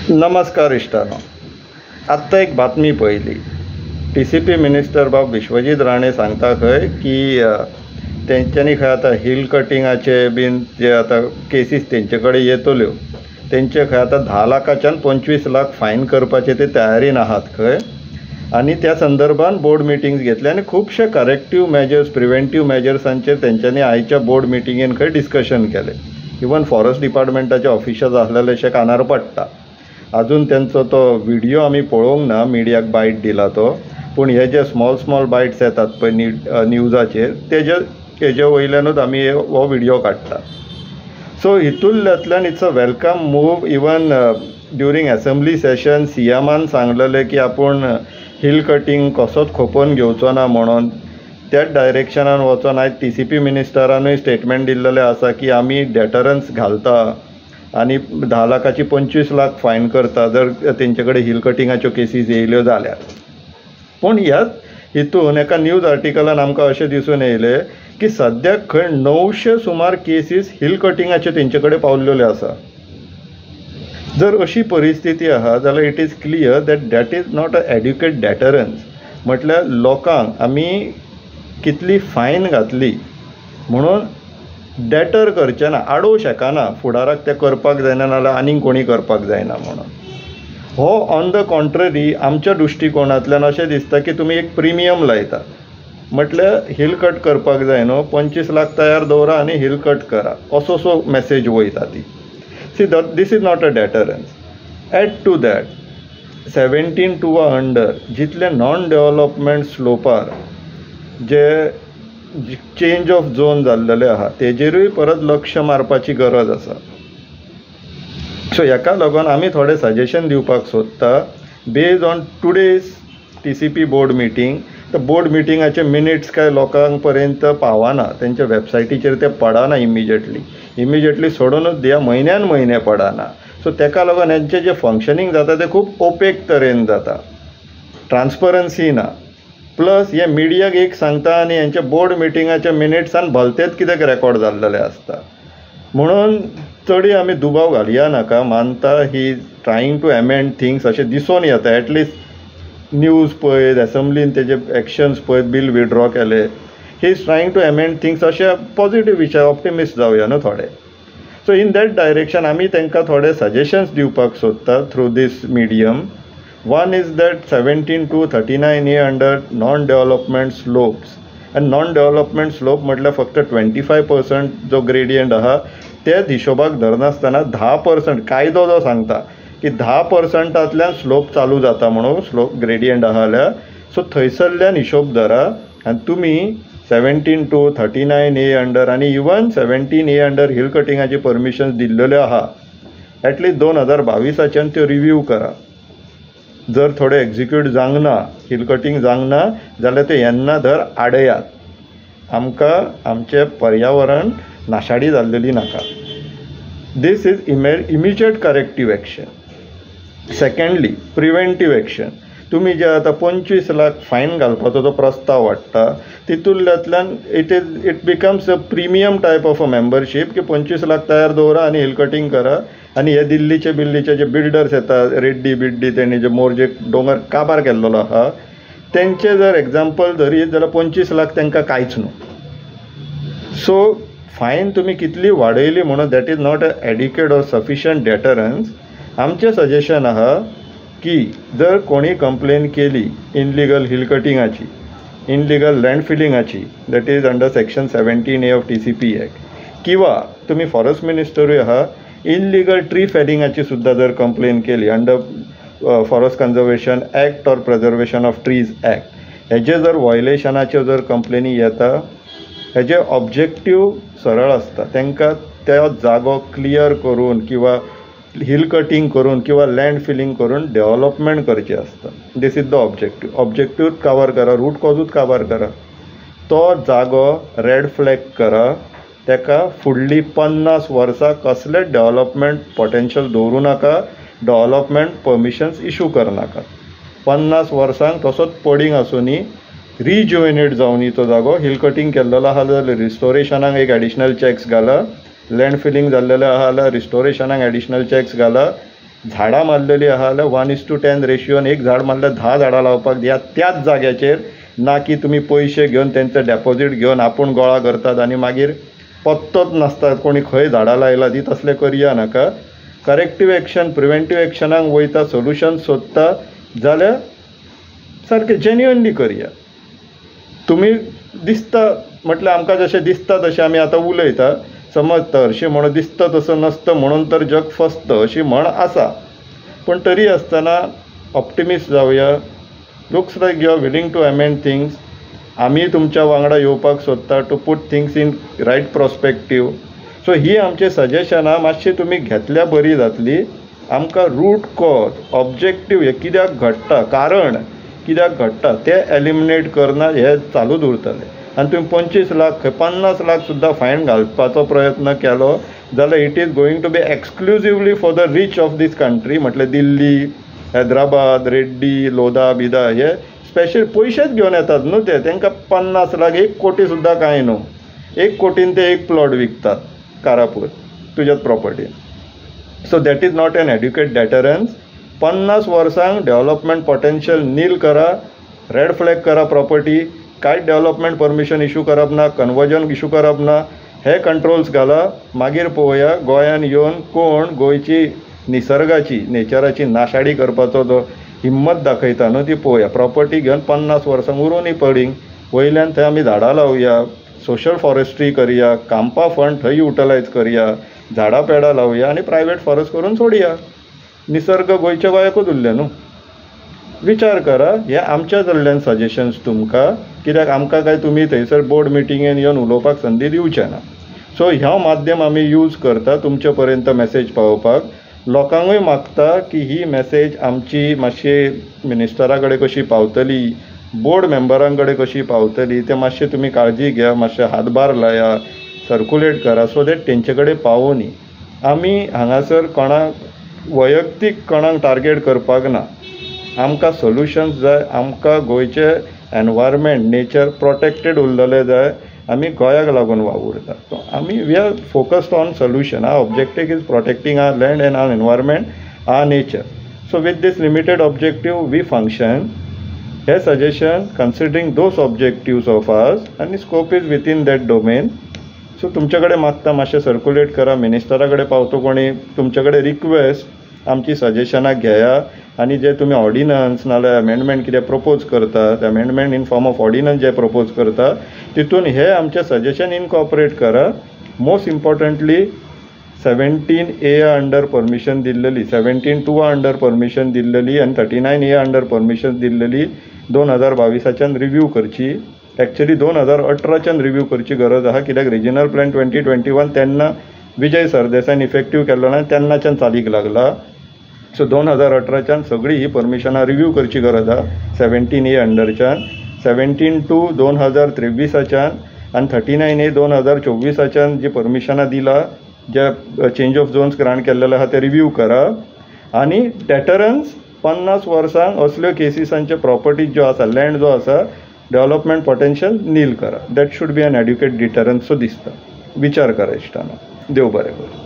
नमस्कार इष्टानो. आत्ता एक बातमी पळयली. TCP मिनिस्टर बाब विश्वजीत राणे सांगता खंय की तेंच्यांनी खंय आतां हिल कटिंगाचे बीन जे आतां केसीस तेंचे कडेन येतल्यो तेंचे खंय आतां 10 लाखाच्यान 25 लाख फायन करपाचे ते तयारीन आहात खंय. आनी त्या संदर्भान बोर्ड मिटिंग्स घेतले आनी खुबशे करेक्टीव मेजर्स प्रिव्हेंटीव मेजर्सांचेर तेंच्यांनी आयच्या बोर्ड मिटिंगेन खंय डिस्कशन केलें. इवन फॉरेस्ट डिपार्टमेंटाचे ऑफिशर्स आसलेले अशें कानार पडटा. अजून त्यांचो तो व्हिडिओ आमी पळोवंक ना, मिडियाक बायट दिला तो, पूण हे जे स्मॉल बायट्स येतात पळय न्यूजाचेर तेजे वयल्यानूच आमी हो व्हिडिओ काडटा. सो हितूंतल्यातल्यान it's a welcome move. Even during assembly session CMान सांगलेलें की आपूण हिल कटींग कसोच खोपोवन घेवचो ना म्हणून. त्याच डायरेक्शनान वचोन आयज TCP मिनिस्टरानूय स्टेटमेंट दिल्लेलें आसा की आमी डेटरन्स घालता आनी 10 लाखाची 25 लाख फायन करता जर तेंचे कडेन हिल कटिंगाच्यो केसीस येयल्यो जाल्यार. पूण ह्याच हितून एका न्यूज आर्टिकलान आमकां अशें दिसून येयलें की सद्याक खंय 900 सुमार केसीस हिल कटिंगाच्यो तेंचे कडेन पावल्ल्यो आसा. जर अशी परिस्थिती आहा जाल्यार it is clear that is not a adequate deterrence. म्हटल्यार लोकांक आमी कितली फायन घातली म्हणून डेटर करचें ना, आडोव शेकाना फुडाराक ते करपाक जायना नाल्यार आनीक कोणी करपाक जायना म्हणून. हो ऑन द कॉन्ट्ररी आमच्या दृश्टिकोनांतल्यान अशें दिसता की तुमी एक प्रिमियम लायता. म्हटल्यार हिल कट करपाक जाय न्हू, 25 लाख तयार दवरा आनी हिल कट करा, असो मेसेज वयता ती. See this is not a deterrence. Add to that 17 to 100 जितले नॉन डेव्हलपमेंट स्लोपार जे चेंज ऑफ झोन जाल्लेले आहा तेजेरूय परत लक्ष मारपाची गरज आसा. सो हेका लागून आमी थोडे सजेशन दिवपाक सोदता based on today's TCP board meeting. तर बोर्ड मिटिंगाचे मिनिट्स काय लोकांक पर्यंत पावना, तेंच्या वेबसायटीचेर ते पडना इमिजिएटली सोडूनच दिया, म्हयने पडना. सो तेका लागून हेंचें जें फंक्शनींग जाता तें खूब ओपेक तरेन जाता, ट्रान्सपरन्सी ना. प्लस हे मिडियाक एक सांगता आनी हेंचे बोर्ड मिटिंगाच्या मिनिट्सान भलतेच कितें रेकॉर्ड जाल्लेले आसता. म्हणून चडय आमी दुबाव घालया नाका. मानता ही ट्रायींग टू एमेंड थिंग्स अशें दिसून येता. एटलिस्ट न्यूज पळयत असेंब्लीन तेजे एक्शन्स पळयत बील विड्रॉ केले. He is trying to amend things अशें पॉझिटीव विचार ऑप्टिमिस्ट जावया न्हू थोडे. सो इन दॅट डायरेक्शन आमी तांकां थोडे सजेशन्स दिवपाक सोदता through this medium. One is that 17 to 39A under non-development slopes. And non-development slope म्हटल्यार फक्त 25% जो ग्रेडियंट आहा तेच हिशोबाक धरनासतना 10% कायदो जो सांगता की 10%तल्यान स्लोप चालू जाता म्हणून स्लोप ग्रेडियंट आहा जाल्यार. सो थंयसरल्यान हिशोब धरा आनी तुमी 17 to 39A अंडर आनी इवन 17A अंडर हिल कटिंगाची परमिशन्स दिल्ल्यो आहा. एटलीस्ट 2022च्यान त्यो रिव्यू करा. जर थोडे एक्झिक्यूट जावंक ना, हिल कटींग जावंक ना जाल्यार ते येन्ना धर आडयात. आमकां आमचें पर्यावरण नाशाडी जाल्लेली नाका. This is immediate corrective action. Secondly preventive action. तुमी जे आतां 25 लाख फायन घालपाचो जो प्रस्ताव हाडटा तितूंतल्यान it becomes a premium type of a membership की 25 लाख तयार दवरा आनी हिल कटींग करा. आनी हे दिल्लीचे जे बिल्डर्स येतात रेड्डी तेणी जे मोर्जे दोंगर काबार केल्लो आहा तेंचे जर एग्जाम्पल धरीत जाल्यार 25 लाख तांकां कांयच न्हू. सो फायन तुमी कितली वाडयली म्हणून that is not a adequate or sufficient deterrence. आमचें सजेशन आहा की जर कोणी कंप्लेन केली इनलिगल हिल कटिंगाची, इनलिगल लँड फिलिंगाची, that is under section 17A of TCP act, किंवा तुमी फॉरेस्ट मिनिस्टरूय आहा इनलिगल ट्री फेलिंगाची सुद्धा जर कंप्लेन केली under forest conservation act or preservation of trees act, हेजे जर व्हायोलेशनाच्यो जर कंप्लेनी येता हेजे ऑब्जेक्टीव सरळ आसता. तांकां तो जागो क्लियर करून किंवा हिल कटींग करून किंवा लँड फिलिंग करून डेव्हलपमेंट करचें आसता. This is the objective cover करा, रूट कॉजूच कवर करा. तो जागो रेड फ्लॅग करा. तेका फुडली 50 वर्सां कसलेच डेव्हलपमेंट पोटेन्शियल दवरूं नाका, डेव्हलपमेंट परमिशन्स इशू करनाका. 50 वर्सांक तसोच पडींग आसुनी रिज्युवेनेट जावनी तो जागो. हिल कटींग केल्लो आहा जाल्यार रिस्टोरेशनाक एक एडिशनल चॅक्स घाला, लँड फिलिंग जाल्लेलें आहा जाल्यार रिस्टोरेशनाक एडिशनल चॅक्स घाला. झाडां मारलेली आहा जाल्यार 1:10 रेशियोन एक झाड मारल्यार 10 झाडां लावपाक दियात त्याच जाग्याचेर, ना की तुमी पयशे घेवन तेंचं डेपॉझीट घेवन आपूण गोळा करतात आनी मागीर पत्तोच नासता कोणी खंय झाडां लायला ती, तसलें करया नाका. करेक्टीव एक्शन प्रिवेंटीव एक्शनाक वयता, सोल्युशन सोदता जाल्यार सारकें जेन्युअनली करया. तुमी दिसता म्हटल्यार आमकां जशें दिसता तशें आमी आतां उलयता, समजता हरशीं म्हणून दिसता तसो नसता म्हणून तर जग फसता अशी म्हण आसा. पण तरी आसतना ऑप्टिमिस्ट जावया. Looks like you are willing to amend things. आमी तुमच्या वांगडा येवपाक सोदता to put things in right perspective. So ही आमची सजेशनां मातशी तुमी घेतल्या बरी जातली. आमकां रूट कॉज ऑब्जेक्टीव हे कित्याक घडटा, कारण कित्याक घडटा ते एलिमिनेट करना हे चालूच उरतलें. आनी तुमी 25 लाख 50 लाख सुद्दां फायन घालपाचो प्रयत्न केलो जाल्यार it is going to be exclusively for the rich of this country. म्हटल्यार दिल्ली, हैदराबाद, रेड्डी, लोधा बिदा हे स्पेशल पयशेच घेवन येतात न्हू ते. तांकां 50 लाख 1 कोटी सुद्दां कांय न्हू. 1 कोटीन ते एक प्लॉट विकतात कारापूर तुज्याच प्रॉपर्टीन. So that is not an adequate deterrence. 50 वर्सांक डेव्हलपमेंट पोटेन्शियल नील करा, रेड फ्लॅग करा प्रॉपर्टी. कांयच डेव्हलपमेंट परमिशन इशू करप ना, कन्वर्जन इशू करप ना, हे कंट्रोल्स घाला. मागीर पळोवया गोंयान येवन कोण गोंयची निसर्गाची नेचराची नाशाडी करपाचो जो हिम्मत दाखयता न्हू ती पळोवया. प्रॉपर्टी घेवन 50 वर्सांक उरूनय पडींग वयल्यान थंय आमी झाडां लावया, सोशल फॉरेस्ट्री करया, कांपा फंड थंय युटिलायज करया, झाडां पेडां लावया आनी प्रायवेट फॉरेस्ट करून सोडया. निसर्ग गोंयच्या गोंयाकूच उरले न्हू. विचार करा. हे आमच्या कडल्यान सजेशन्स तुमकां, कित्याक आमकां काय तुमी थंयसर बोर्ड मिटिंगेन येवन उलोवपाक संदी दिवचे ना. सो ह्या माध्यम आमी यूज करता तुमचे पर्यंत मेसेज पावोवपाक. लोकांकूय मागता की ही मेसेज आमची मातशी मिनिस्टरा कडेन कशी पावतली, बोर्ड मेंबरां कडेन कशी पावतली ते मातशें तुमी काळजी घ्या, मातशें हातभार लाया, सर्कुलेट करा सो दॅट तेंचे कडेन पावूं न्ही. आमी हांगासर कोणाक वैयक्तीक कोणाक टार्गेट करपाक ना. आमकां सोल्युशन्स जाय. आमकां गोंयचे एनवायरमेंट नेचर प्रोटेक्टेड उरलेले जाय. आमी गोंयाक लागून वावुरता. सो आमी we are focused on solution. Our objective is protecting our land and our environment, our nature. So with this limited objective we function. हे suggestion considering those objectives of ours आनी scope is within that domain. So तुमचे कडेन मागता मातशें circulate करा. मिनिस्टरा कडेन पावतो कोणी तुमचे कडेन रिक्वेस्ट आमची सजेशनां घेया आनी जे तुमी ऑर्डिनन्स नाल्यार अमेंडमेंट कितें प्रपोज करतात, amendment in form of ordinance जे प्रपोज करता तितून हे आमचे सजेशन इनकॉर्पोरेट करा. Most importantly 17A under permission दिल्लेली, 17(2) अंडर परमिशन दिल्लेली आनी 39A अंडर परमिशन दिल्लेली 2022च्यान रिव्यू करची. एक्चुअली 2018च्यान रिव्यू करची गरज आहा, कित्याक रिजनल प्लॅन 2021 तेन्ना विजय सरदेसायन इफेक्टीव केल्लो ना, तेन्नाच्यान चालीक लागला. सो 2018च्यान सगळी ही परमिशनां रिव्यू करची गरज आहा 17A अंडरच्यान. 17(2) 2023च्यान आनी 39A 2024च्यान जी परमिशनां दिला, जे चेंज ऑफ झोन्स ग्रांट केल्लेले आहा ते रिव्यू करा. आनी डेटरन्स 50 वर्सांक असल्यो केसीसांचे प्रॉपर्टीज ज्यो आसा, लँड जो आसा, डेव्हलपमेंट पोटेन्शियल नील करा. That should be an adequate deterrence so दिसता. विचार करा इश्टानो. देव बरें करूं.